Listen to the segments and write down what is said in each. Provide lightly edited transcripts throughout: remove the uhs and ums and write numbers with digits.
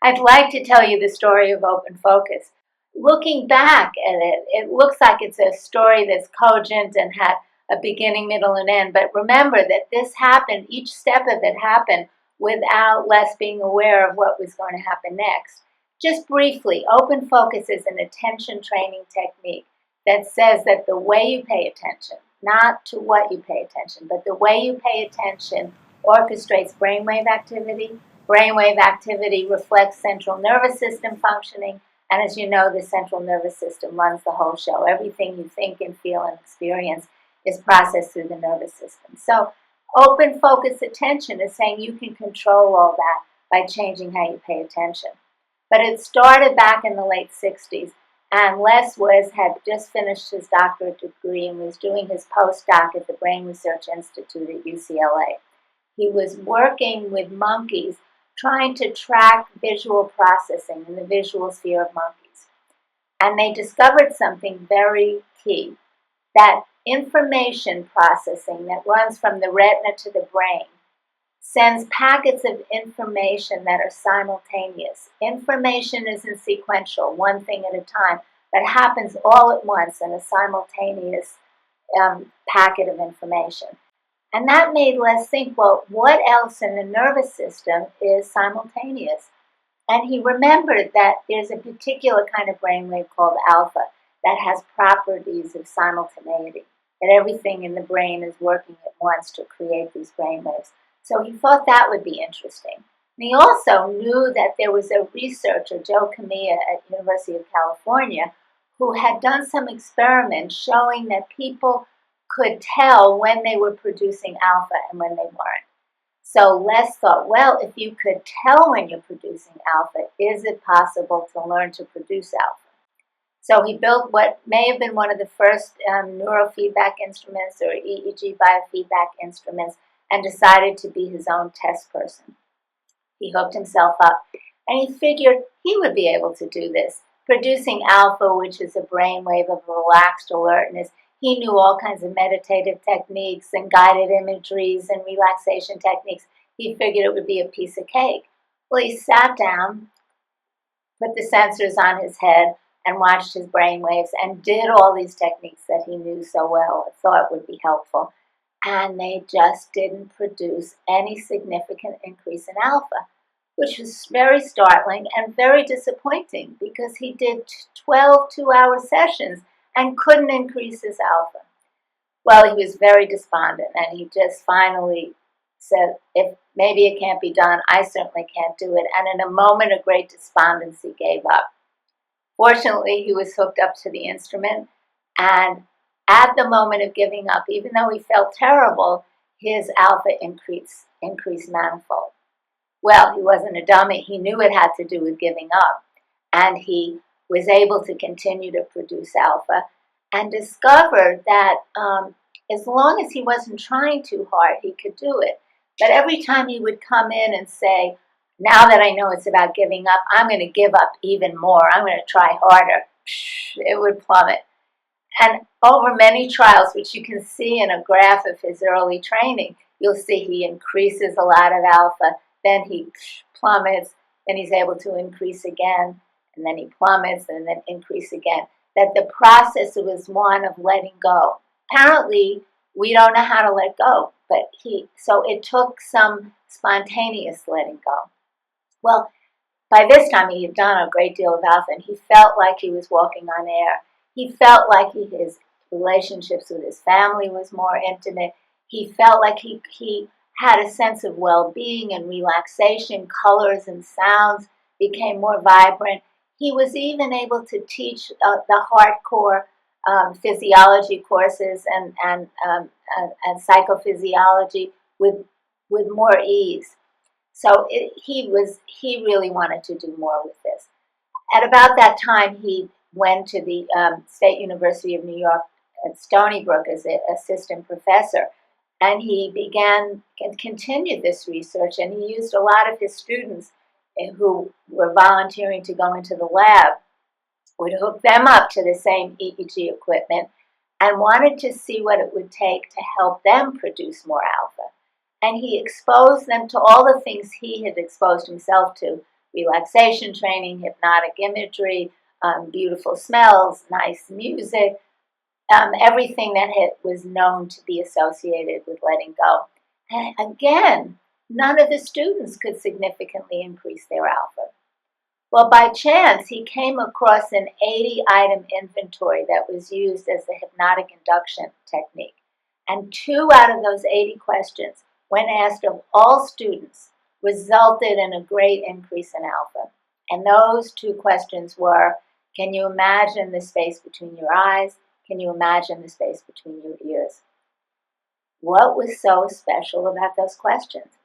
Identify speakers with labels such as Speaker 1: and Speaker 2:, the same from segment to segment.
Speaker 1: I'd like to tell you the story of Open Focus. Looking back at it, it looks like it's a story that's cogent and had a beginning, middle, and end. But remember that this happened, each step of it happened without Les being aware of what was going to happen next. Just briefly, Open Focus is an attention training technique that says that the way you pay attention, not to what you pay attention, but the way you pay attention orchestrates brainwave activity. Brainwave activity reflects central nervous system functioning, and as you know, the central nervous system runs the whole show. Everything you think and feel and experience is processed through the nervous system. So open focus attention is saying you can control all that by changing how you pay attention. But it started back in the late 60s, and Les had just finished his doctorate degree and was doing his postdoc at the Brain Research Institute at UCLA. He was working with monkeys trying to track visual processing in the visual sphere of monkeys. And they discovered something very key, that information processing that runs from the retina to the brain sends packets of information that are simultaneous. Information isn't sequential, one thing at a time, but happens all at once in a simultaneous packet of information. And that made Les think, well, what else in the nervous system is simultaneous? And he remembered that there's a particular kind of brainwave called alpha that has properties of simultaneity, that everything in the brain is working at once to create these brainwaves. So he thought that would be interesting. And he also knew that there was a researcher, Joe Kamiya at University of California, who had done some experiments showing that people could tell when they were producing alpha and when they weren't. So Les thought, well, if you could tell when you're producing alpha, is it possible to learn to produce alpha? So he built what may have been one of the first neurofeedback instruments or EEG biofeedback instruments and decided to be his own test person. He hooked himself up and he figured he would be able to do this. Producing alpha, which is a brainwave of relaxed alertness. He knew all kinds of meditative techniques and guided imageries and relaxation techniques. He figured it would be a piece of cake. Well, he sat down, put the sensors on his head, and watched his brain waves and did all these techniques that he knew so well and thought would be helpful. And they just didn't produce any significant increase in alpha, which was very startling and very disappointing because he did 12 two-hour sessions and couldn't increase his alpha. Well, he was very despondent, and he just finally said, if maybe it can't be done, I certainly can't do it. And in a moment of great despondency, gave up. Fortunately, he was hooked up to the instrument, and at the moment of giving up, even though he felt terrible, his alpha increased manifold. Well, he wasn't a dummy. He knew it had to do with giving up, and he was able to continue to produce alpha and discovered that as long as he wasn't trying too hard, he could do it. But every time he would come in and say, now that I know it's about giving up, I'm going to give up even more. I'm going to try harder. It would plummet. And over many trials, which you can see in a graph of his early training, you'll see he increases a lot of alpha, then he plummets, then he's able to increase again, and then he plummets, and then increase again. That the process was one of letting go. Apparently, we don't know how to let go, but so it took some spontaneous letting go. Well, by this time he had done a great deal of alpha, and he felt like he was walking on air. He felt like his relationships with his family was more intimate. He felt like he had a sense of well-being and relaxation. Colors and sounds became more vibrant. He was even able to teach the hardcore physiology courses and psychophysiology with more ease. So he really wanted to do more with this. At about that time, he went to the State University of New York at Stony Brook as an assistant professor, and he began and continued this research, and he used a lot of his students who were volunteering to go into the lab, would hook them up to the same EEG equipment and wanted to see what it would take to help them produce more alpha. And he exposed them to all the things he had exposed himself to, relaxation training, hypnotic imagery, beautiful smells, nice music, everything that was known to be associated with letting go. And again, none of the students could significantly increase their alpha. Well, by chance, he came across an 80-item inventory that was used as the hypnotic induction technique. And 2 out of those 80 questions, when asked of all students, resulted in a great increase in alpha. And those 2 questions were, can you imagine the space between your eyes? Can you imagine the space between your ears? What was so special about those questions?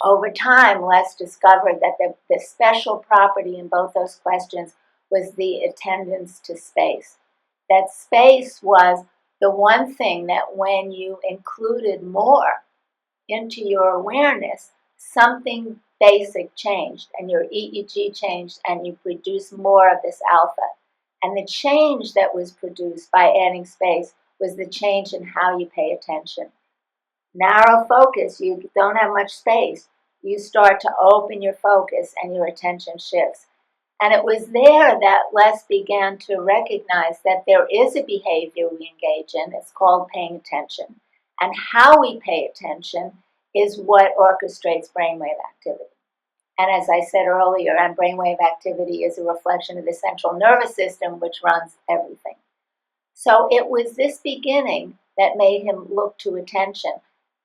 Speaker 1: Over time, Les discovered that the special property in both those questions was the attendance to space. That space was the one thing that when you included more into your awareness, something basic changed and your EEG changed and you produced more of this alpha. And the change that was produced by adding space was the change in how you pay attention. Narrow focus, you don't have much space. You start to open your focus and your attention shifts. And it was there that Les began to recognize that there is a behavior we engage in. It's called paying attention. And how we pay attention is what orchestrates brainwave activity. And as I said earlier, and brainwave activity is a reflection of the central nervous system, which runs everything. So it was this beginning that made him look to attention.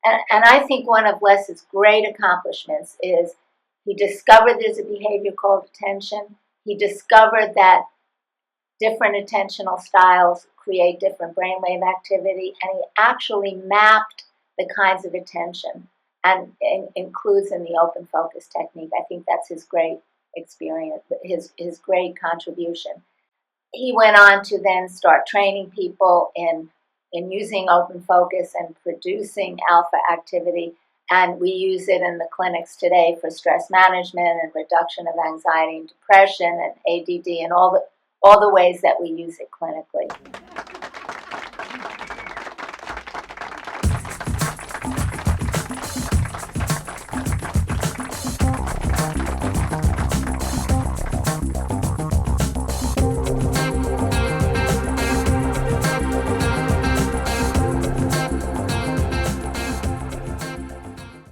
Speaker 1: And I think one of Les's great accomplishments is he discovered there's a behavior called attention. He discovered that different attentional styles create different brainwave activity, and he actually mapped the kinds of attention and includes in the open focus technique. I think that's his great experience, his great contribution. He went on to then start training people in using open focus and producing alpha activity, and we use it in the clinics today for stress management and reduction of anxiety and depression and ADD and all the ways that we use it clinically.